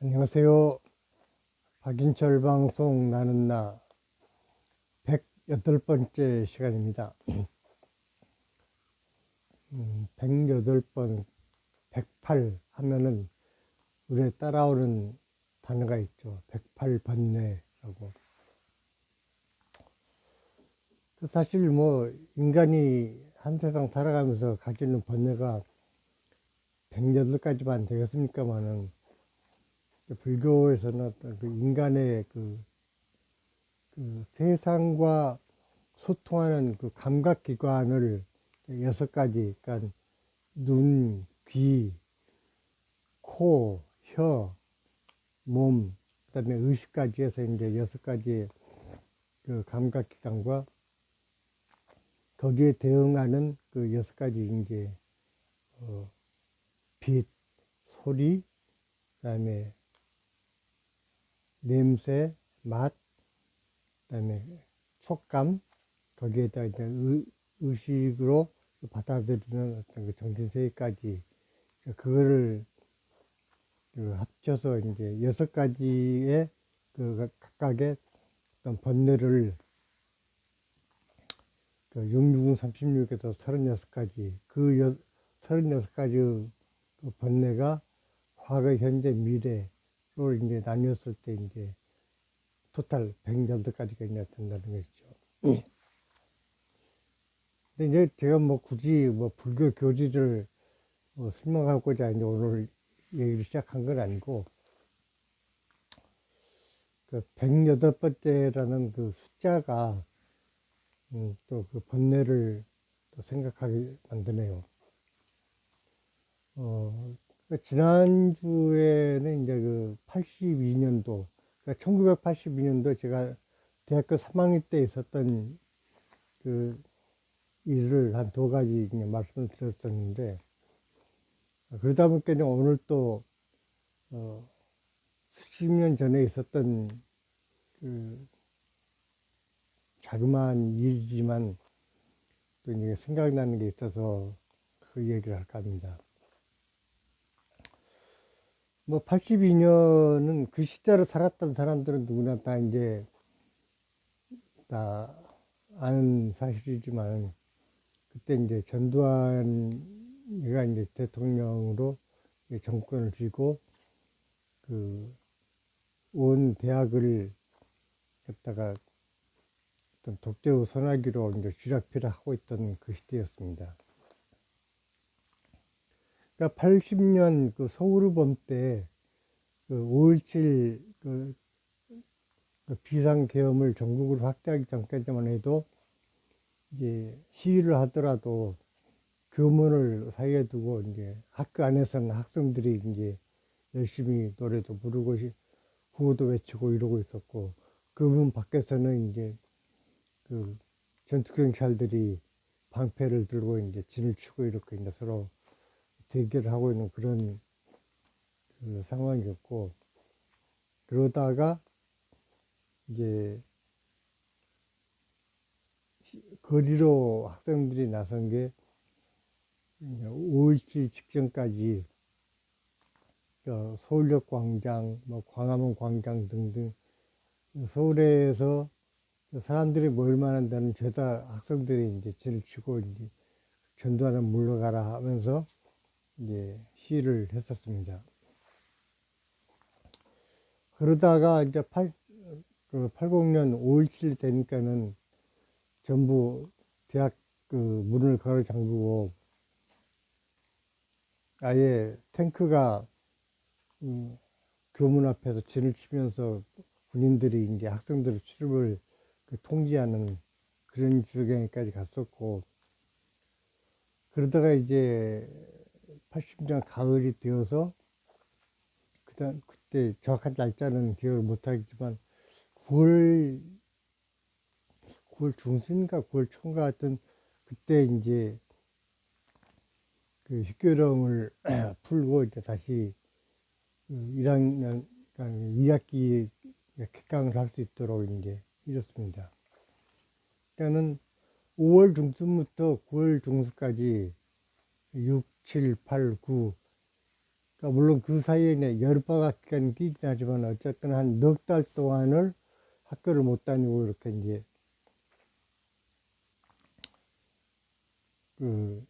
안녕하세요. 박인철 방송 나는 나 108번째 시간입니다. 108번, 108 하면은 우리에 따라오는 단어가 있죠. 108번뇌라고. 사실 뭐 인간이 한 세상 살아가면서 가지는 번뇌가 108가지만 되겠습니까마는 불교에서는 어떤 그 인간의 그 세상과 소통하는 그 감각기관을 6가지, 그러니까 눈, 귀, 코, 혀, 몸, 그 다음에 의식까지 해서 이제 6가지의 그 감각기관과 거기에 대응하는 그 6가지 이제, 빛, 소리, 그 다음에 냄새, 맛, 그 다음에 촉감, 거기에다 이제 의식으로 받아들이는 어떤 그 정신세계까지, 그거를 그 합쳐서 이제 6가지의 그 각각의 어떤 번뇌를 그 66, 36에서 36가지, 그 36가지 그 번뇌가 과거, 현재, 미래로 이제 나뉘었을 때 이제 토탈 108가지가 이제 된다는 것이죠. 근데 이제 제가 뭐 굳이 뭐 불교 교리를 뭐 설명하고자 이제 오늘 얘기를 시작한 건 아니고, 그 108번째라는 그 숫자가 또 그 번뇌를 또 생각하게 만드네요. 지난주에는 이제 그 82년도, 그러니까 1982년도 제가 대학교 3학년 때 있었던 그 일을 한 2가지 말씀을 드렸었는데, 그러다 보니까 이제 오늘 또, 수십 년 전에 있었던 그 자그마한 일이지만 또 이제 생각나는 게 있어서 그 얘기를 할까 합니다. 뭐 82년은 그 시대를 살았던 사람들은 누구나 다 이제 다 아는 사실이지만, 그때 이제 전두환이가 이제 대통령으로 정권을 쥐고 그 온 대학을 갖다가 어떤 독재 우선하기로 이제 쥐락펴락 하고 있던 그 시대였습니다. 그러니까 80년 그 서울의범 때 그 5.17 그 비상계엄을 전국으로 확대하기 전까지만 해도 이제 시위를 하더라도 교문을 사이에 두고 이제 학교 안에서는 학생들이 이제 열심히 노래도 부르고 구호도 외치고 이러고 있었고, 교문 밖에서는 이제 그 전투경찰들이 방패를 들고 이제 진을 치고 이렇게 이제 서로 대결을 하고 있는 그런 그 상황이었고, 그러다가 이제 거리로 학생들이 나선 게 5.17 직전까지 서울역 광장, 뭐 광화문 광장 등등 서울에서 사람들이 모일 만한 데는 죄다 학생들이 이제 진을 치고 이제 전두환은 물러가라 하면서 이제 시위를 했었습니다. 그러다가 이제 80년 5.17 되니까는 전부 대학 그 문을 걸어 잠그고 아예 탱크가 교문 앞에서 진을 치면서 군인들이 이제 학생들의 출입을 통제하는 그런 주경에까지 갔었고, 그러다가 이제 80년 가을이 되어서 그때 정확한 날짜는 기억을 못하겠지만 9월 9월 중순인가 9월 초인가 하여튼 그때 이제 그 식교령을 풀고 이제 다시 1학년, 그러니까 2학기 개강을 할 수 있도록 이제 이렇습니다. 그러니까는 5월 중순부터 9월 중순까지 6, 7, 8, 9 그러니까 물론 그 사이에 이제 여름방학 기간이 끼긴 하지만 어쨌든 한 넉 달 동안을 학교를 못 다니고 이렇게 이제 그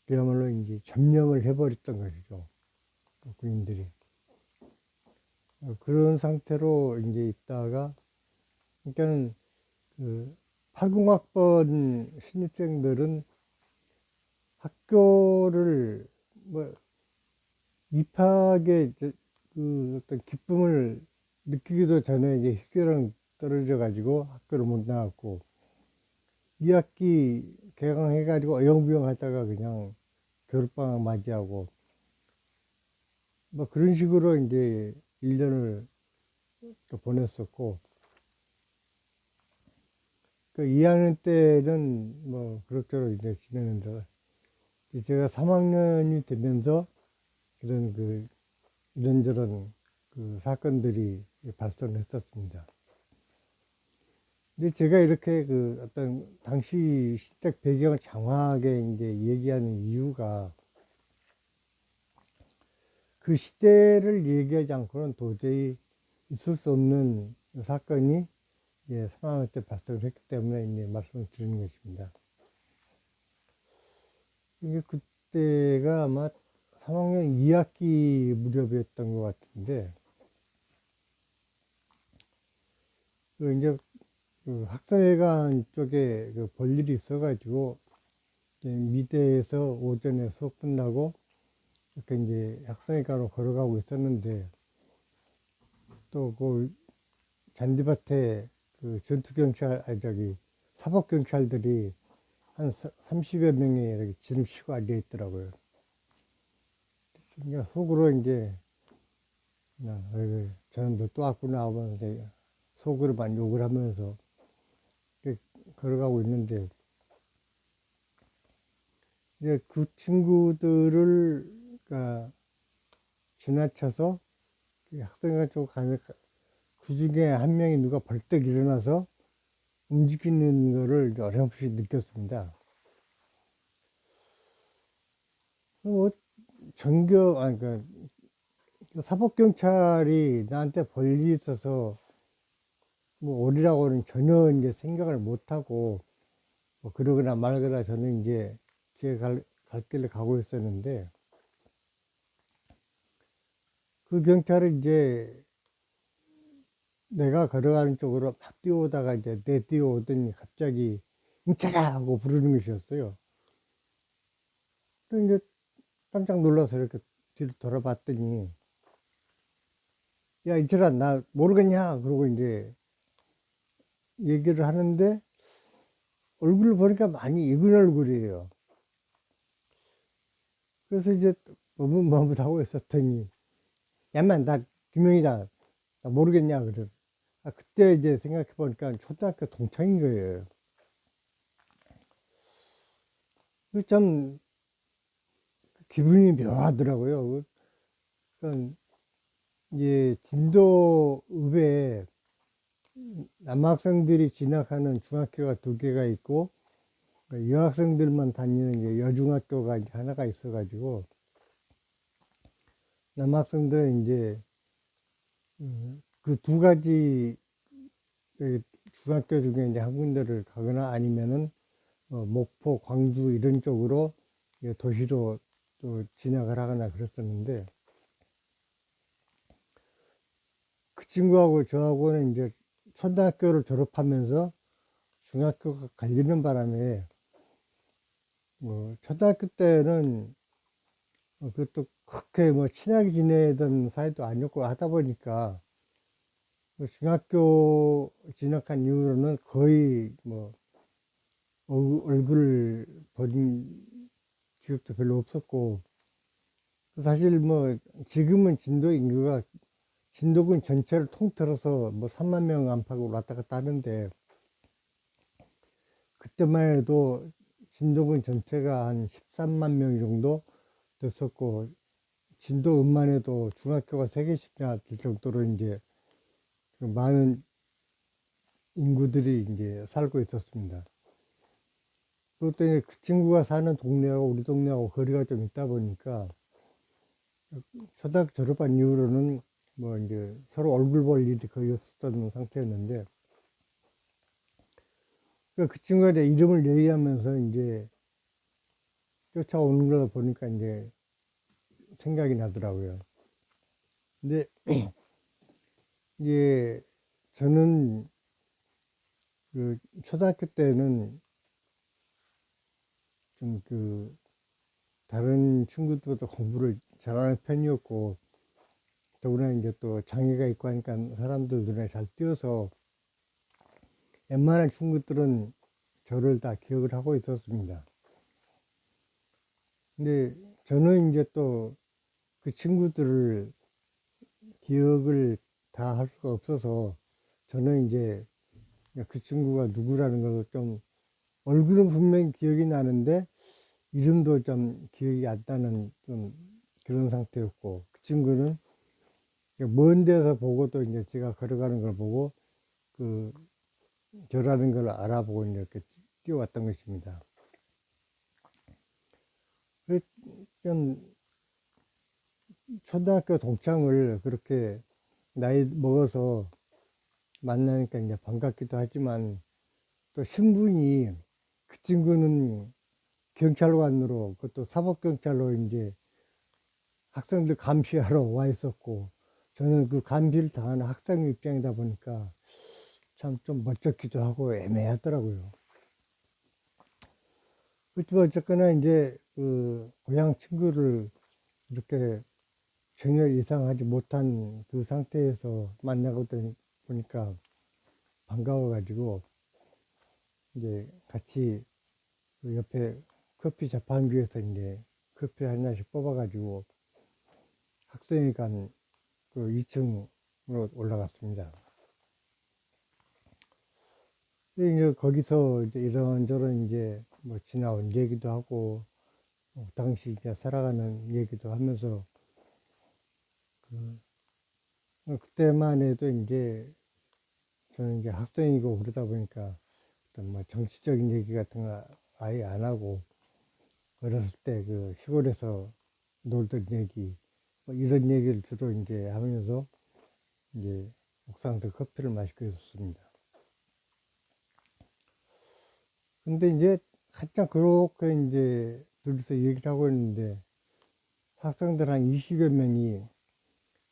그야말로 이제 점령을 해버렸던 것이죠. 군인들이. 그런 상태로 이제 있다가, 그러니까는 그 80학번 신입생들은 학교를 뭐 입학의 그 어떤 기쁨을 느끼기도 전에 이제 학교랑 떨어져 가지고 학교를 못 나갔고, 2학기 개강해 가지고 어영부영 하다가 그냥 겨울방학 맞이하고 뭐 그런 식으로 이제 1년을 또 보냈었고, 그 2학년 때는 뭐 그럭저럭 이제 지내는데, 제가 3학년이 되면서 이런 그 이런저런 그 사건들이 발생했었습니다. 근데 제가 이렇게 그 어떤 당시 시대 배경을 장황하게 이제 얘기하는 이유가, 그 시대를 얘기하지 않고는 도저히 있을 수 없는 사건이 이제 3학년 때 발생을 했기 때문에 이제 말씀을 드리는 것입니다. 이게 그때가 아마 3학년 2학기 무렵이었던 것 같은데, 그 이제 그 학생회관 쪽에 그 볼 일이 있어가지고, 이제 미대에서 오전에 수업 끝나고 이렇게 이제 학생회관으로 걸어가고 있었는데, 또 그 잔디밭에 그 전투경찰, 아니 저기 사법경찰들이 한 30여 명이 이렇게 진을 치고 앉아 있더라고요. 그러니까 속으로 이제, 어이구, 저놈들 또 왔구나 하면서 속으로만 욕을 하면서 이렇게 걸어가고 있는데, 이제 그 친구들을, 그러니까 지나쳐서 학생회관 쪽 가면 그 중에 한 명이 누가 벌떡 일어나서 움직이는 거를 어렴풋이 느꼈습니다. 뭐 아니, 그 사법경찰이 나한테 볼 일이 있어서 뭐 오리라고는 전혀 이제 생각을 못하고, 뭐 그러거나 말거나 저는 이제 제 갈 길을 가고 있었는데, 그 경찰은 이제 내가 걸어가는 쪽으로 막 뛰어오다가 이제 내 뛰어오더니 갑자기 인차라 하고 부르는 것이었어요. 또 이제 깜짝 놀라서 이렇게 뒤를 돌아봤더니, 야, 인철아, 나 모르겠냐? 그러고 이제 얘기를 하는데, 얼굴을 보니까 많이 익은 얼굴이에요. 그래서 이제 머뭇머뭇하고 있었더니, 야만, 나 김영이다. 나 모르겠냐? 그래. 아, 그때 이제 생각해 보니까 초등학교 동창인 거예요. 참 기분이 묘하더라고요. 그러니까 이제 진도읍에 남학생들이 진학하는 중학교가 두 개가 있고, 여학생들만 다니는 이제 여중학교가 이제 하나가 있어가지고, 남학생들은 이제 그 두 가지 그 중학교 중에 이제 한 군데를 가거나 아니면은 목포, 광주 이런 쪽으로 도시로 또 진학을 하거나 그랬었는데, 그 친구하고 저하고는 이제 초등학교를 졸업하면서 중학교가 갈리는 바람에, 뭐 초등학교 때는 그것도 그렇게 뭐 친하게 지내던 사이도 아니었고 하다 보니까, 중학교 진학한 이후로는 거의 뭐 얼굴을 본 기억도 별로 없었고, 사실 뭐 지금은 진도 인구가 진도군 전체를 통틀어서 뭐 3만 명 안팎으로 왔다 갔다 하는데, 그때만 해도 진도군 전체가 한 13만 명 정도 됐었고, 진도읍만 해도 중학교가 3개씩이나 될 정도로 이제 그 많은 인구들이 이제 살고 있었습니다. 그것도 이제 그 친구가 사는 동네하고 우리 동네하고 거리가 좀 있다 보니까, 초등학교 졸업한 이후로는 뭐 이제 서로 얼굴 볼 일이 거의 없었던 상태였는데, 그 친구가 내 이름을 얘기하면서 이제 쫓아오는 걸 보니까 이제 생각이 나더라고요. 근데 이제 저는 그 초등학교 때는 좀 그 다른 친구들보다 공부를 잘하는 편이었고, 더구나 이제 또 장애가 있고 하니까 사람들 눈에 잘 띄어서 웬만한 친구들은 저를 다 기억을 하고 있었습니다. 근데 저는 이제 또 그 친구들을 기억을 다 할 수가 없어서, 저는 이제 그 친구가 누구라는 걸 좀, 얼굴은 분명히 기억이 나는데 이름도 좀 기억이 안 나는 좀 그런 상태였고, 그 친구는 먼 데서 보고 또 이제 제가 걸어가는 걸 보고 그 저라는 걸 알아보고 이렇게 뛰어왔던 것입니다. 좀 초등학교 동창을 그렇게 나이 먹어서 만나니까 이제 반갑기도 하지만, 또 신분이, 그 친구는 경찰관으로, 그것도 사법경찰로 이제 학생들 감시하러 와 있었고, 저는 그 감시를 당하는 학생 입장이다 보니까 참 좀 멋쩍기도 하고 애매하더라고요. 그렇지만 어쨌거나 이제 그 고향 친구를 이렇게 전혀 예상하지 못한 그 상태에서 만나고 보니까 반가워가지고, 이제 같이 그 옆에 커피 자판기에서 이제 커피 한 잔씩 뽑아가지고 학생회관 그 2층으로 올라갔습니다. 이제 거기서 이제 이런저런 이제 뭐 지나온 얘기도 하고, 당시 이제 살아가는 얘기도 하면서, 그때만 해도 이제 저는 이제 학생이고 그러다 보니까 어떤 뭐 정치적인 얘기 같은 거 아예 안 하고, 어렸을 때 그 시골에서 놀던 얘기, 뭐 이런 얘기를 주로 이제 하면서 이제 옥상에서 커피를 마시고 있었습니다. 근데 이제 한참 그렇게 이제 둘이서 얘기를 하고 있는데, 학생들 한 20여 명이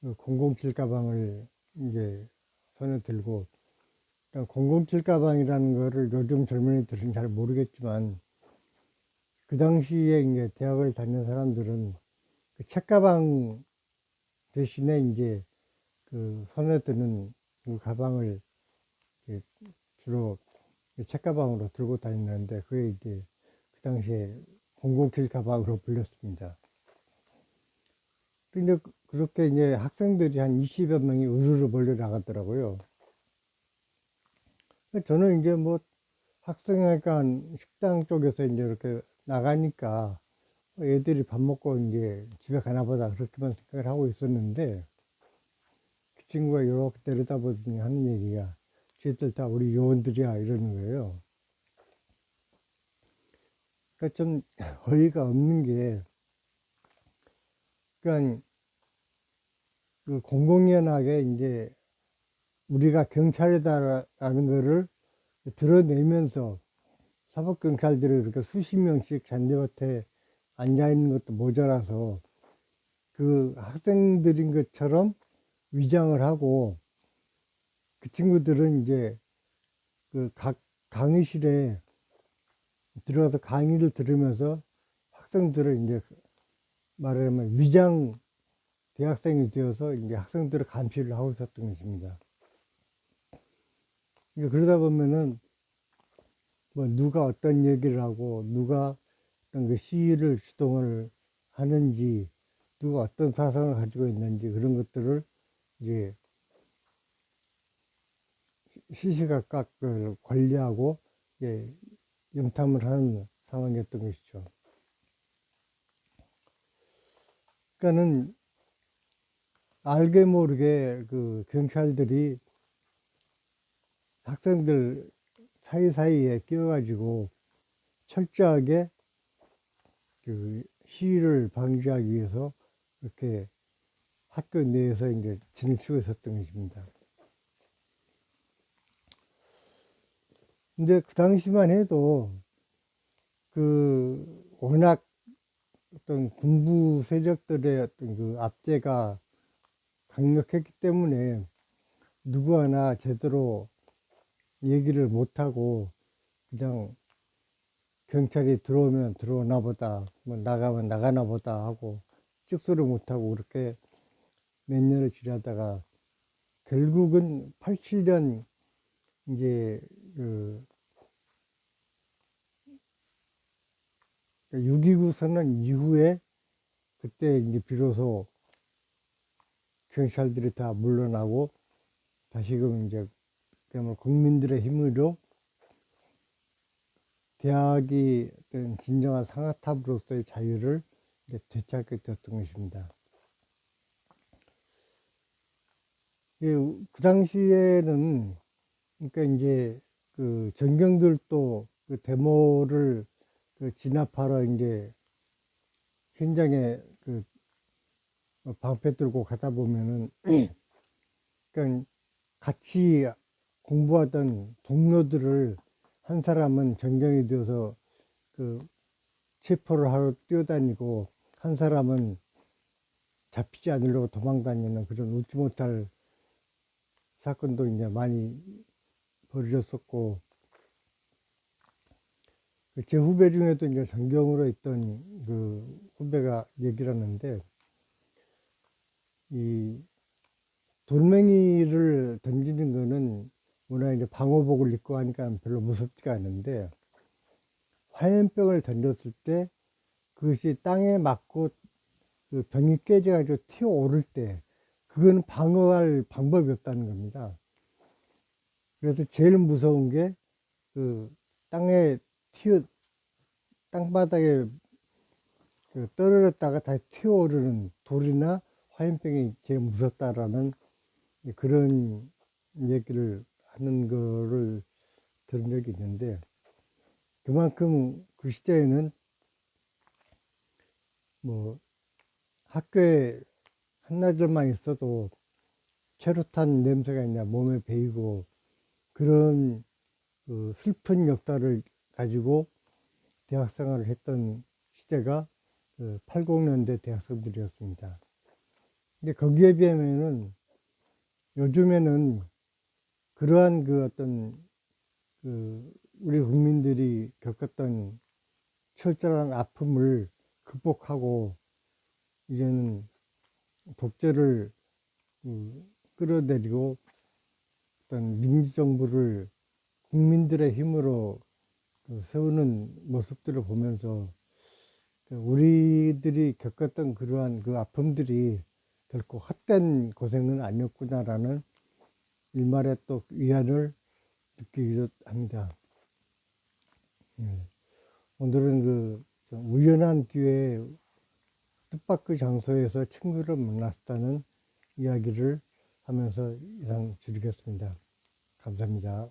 그 007 가방을 이제 손에 들고, 007 가방이라는 거를 요즘 젊은이들은 잘 모르겠지만, 그 당시에 이제 대학을 다니는 사람들은 그 책가방 대신에 이제 그 손에 드는 그 가방을 주로 책가방으로 들고 다녔는데, 그게 이제 그 당시에 007 가방으로 불렸습니다. 근데 그렇게 이제 학생들이 한 20여 명이 우르르 몰려 나갔더라고요. 저는 이제 뭐 학생회관 식당 쪽에서 이제 이렇게 나가니까 애들이 밥 먹고 이제 집에 가나 보다 그렇게만 생각을 하고 있었는데, 그 친구가 이렇게 내려다보더니 하는 얘기가, 쟤들 다 우리 요원들이야 이러는 거예요. 그러니까 좀 어이가 없는 게, 그러니까 그 공공연하게 이제 우리가 경찰이다라는 거를 드러내면서 사법경찰들이 이렇게 수십 명씩 잔디밭에 앉아있는 것도 모자라서 그 학생들인 것처럼 위장을 하고, 그 친구들은 이제 그 각 강의실에 들어가서 강의를 들으면서 학생들을 이제 말하자면 위장 대학생이 되어서 이제 학생들을 감시를 하고 있었던 것입니다. 그러다 보면은 뭐 누가 어떤 얘기를 하고, 누가 어떤 그 시위를 주동을 하는지, 누가 어떤 사상을 가지고 있는지, 그런 것들을 이제 시시각각 관리하고 이제 영탐을 하는 상황이었던 것이죠. 그러니까는 알게 모르게 그 경찰들이 학생들 사이사이에 끼어가지고 철저하게 그 시위를 방지하기 위해서 이렇게 학교 내에서 이제 지내치고 있었던 것입니다. 근데 그 당시만 해도 워낙 어떤 군부 세력들의 어떤 그 압제가 강력했기 때문에 누구 하나 제대로 얘기를 못하고 그냥 경찰이 들어오면 들어오나 보다, 뭐 나가면 나가나 보다 하고 찍소리 못하고 그렇게 몇 년을 지내다가 결국은 87년 이제 6.29 선언 이후에 그때 이제 비로소 경찰들이 다 물러나고 다시금 이제 그야말로 국민들의 힘으로 대학이 어떤 진정한 상아탑으로서의 자유를 이제 되찾게 되었던 것입니다. 그 당시에는 그러니까 이제 그 전경들도 그 데모를 진압하러 이제 현장에 그 방패 들고 가다 보면은 그러니까 같이 공부하던 동료들을 한 사람은 전경이 되어서 그 체포를 하러 뛰어다니고 한 사람은 잡히지 않으려고 도망다니는 그런 웃지 못할 사건도 이제 많이 벌어졌었고, 제 후배 중에도 이제 전경으로 있던 그 후배가 얘기를 하는데, 이 돌멩이를 던지는 거는 워낙 이제 방호복을 입고 하니까 별로 무섭지가 않은데, 화염병을 던졌을 때 그것이 땅에 맞고 그 병이 깨져가지고 튀어오를 때 그건 방어할 방법이 없다는 겁니다. 그래서 제일 무서운 게 그 땅에 땅바닥에 떨어졌다가 다시 튀어오르는 돌이나 화염병이 제일 무섭다라는 그런 얘기를 하는 거를 들은 적이 있는데, 그만큼 그 시대에는 뭐 학교에 한나절만 있어도 최루탄 냄새가 있냐 몸에 배이고 그런 그 슬픈 역사를 가지고 대학 생활을 했던 시대가 80년대 대학생들이었습니다. 근데 거기에 비하면은 요즘에는 그러한 그 어떤 우리 국민들이 겪었던 철저한 아픔을 극복하고 이제는 독재를 끌어내리고 어떤 민주정부를 국민들의 힘으로 세우는 모습들을 보면서 우리들이 겪었던 그러한 그 아픔들이 결코 헛된 고생은 아니었구나라는 일말의 또 위안을 느끼기도 합니다. 오늘은 우연한 기회에 뜻밖의 장소에서 친구를 만났다는 이야기를 하면서 이상 줄이겠습니다. 감사합니다.